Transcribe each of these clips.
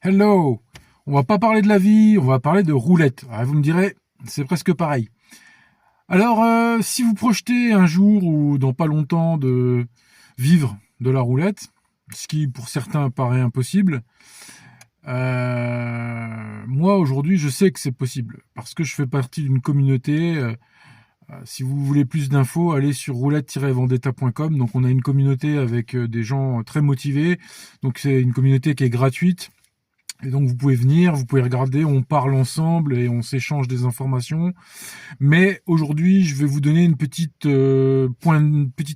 Hello! On va pas parler de la vie, on va parler de roulette. Ah, vous me direz, c'est presque pareil. Alors, si vous projetez un jour ou dans pas longtemps de vivre de la roulette, ce qui pour certains paraît impossible, moi aujourd'hui je sais que c'est possible parce que je fais partie d'une communauté. Si vous voulez plus d'infos, allez sur roulette-vendetta.com. Donc on a une communauté avec des gens très motivés. Donc c'est une communauté qui est gratuite. Et donc vous pouvez venir, vous pouvez regarder, on parle ensemble et on s'échange des informations. Mais aujourd'hui, je vais vous donner une petite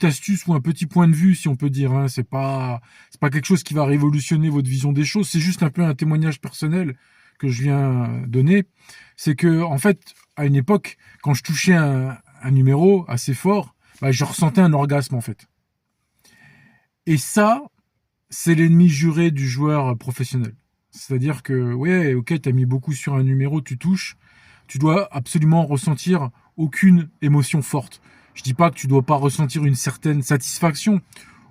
astuce ou un petit point de vue, si on peut dire. Hein. C'est pas quelque chose qui va révolutionner votre vision des choses. C'est juste un peu un témoignage personnel que je viens donner. C'est que en fait, à une époque, quand je touchais un numéro assez fort, bah, je ressentais un orgasme en fait. Et ça, c'est l'ennemi juré du joueur professionnel. C'est-à-dire que, ouais, ok, t'as mis beaucoup sur un numéro, tu touches, tu dois absolument ressentir aucune émotion forte. Je dis pas que tu dois pas ressentir une certaine satisfaction,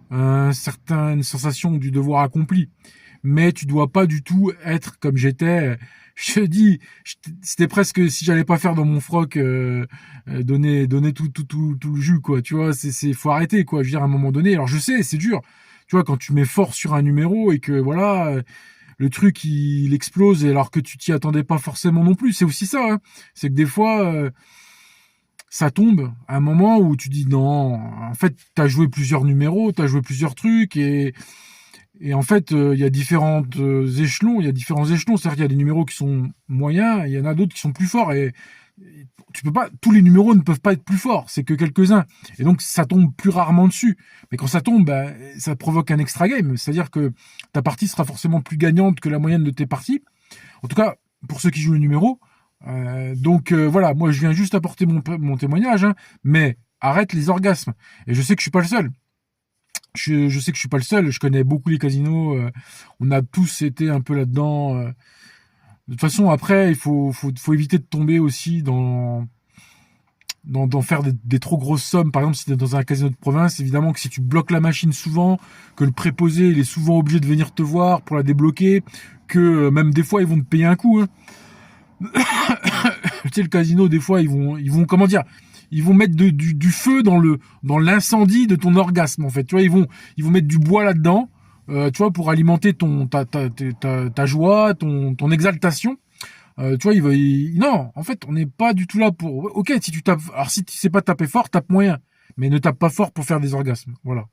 une certaine sensation du devoir accompli, mais tu dois pas du tout être comme j'étais. Je te dis, c'était presque si j'allais pas faire dans mon froc, donner tout le jus, quoi. Tu vois, faut arrêter, quoi. Je veux dire, à un moment donné. Alors je sais, c'est dur. Tu vois, quand tu mets fort sur un numéro et que voilà, le truc il explose et alors que tu t'y attendais pas forcément non plus. C'est aussi ça, hein. C'est que des fois ça tombe à un moment où tu dis non, en fait t'as joué plusieurs numéros, t'as joué plusieurs trucs et en fait il y a différents échelons, c'est-à-dire qu'il y a des numéros qui sont moyens, il y en a d'autres qui sont plus forts et tu peux pas, tous les numéros ne peuvent pas être plus forts, c'est que quelques-uns. Et donc ça tombe plus rarement dessus. Mais quand ça tombe, bah, ça provoque un extra game, c'est-à-dire que ta partie sera forcément plus gagnante que la moyenne de tes parties. En tout cas, pour ceux qui jouent le numéro. Voilà, moi je viens juste apporter mon témoignage, hein, mais arrête les orgasmes. Et je sais que je suis pas le seul. Je sais que je suis pas le seul. Je connais beaucoup les casinos. On a tous été un peu là-dedans. De toute façon, après, il faut éviter de tomber aussi d'en faire des trop grosses sommes. Par exemple, si tu es dans un casino de province, évidemment que si tu bloques la machine souvent, que le préposé il est souvent obligé de venir te voir pour la débloquer, que même des fois ils vont te payer un coup. Hein. Tu sais, le casino, des fois, ils vont comment dire, ils vont mettre du feu dans l'incendie de ton orgasme, en fait. Tu vois, ils vont mettre du bois là-dedans, tu vois, pour alimenter ta joie, ton exaltation. Tu vois, non, en fait, on n'est pas du tout là pour. Ok, si tu tapes, alors si tu sais pas taper fort, tape moyen, mais ne tape pas fort pour faire des orgasmes. Voilà.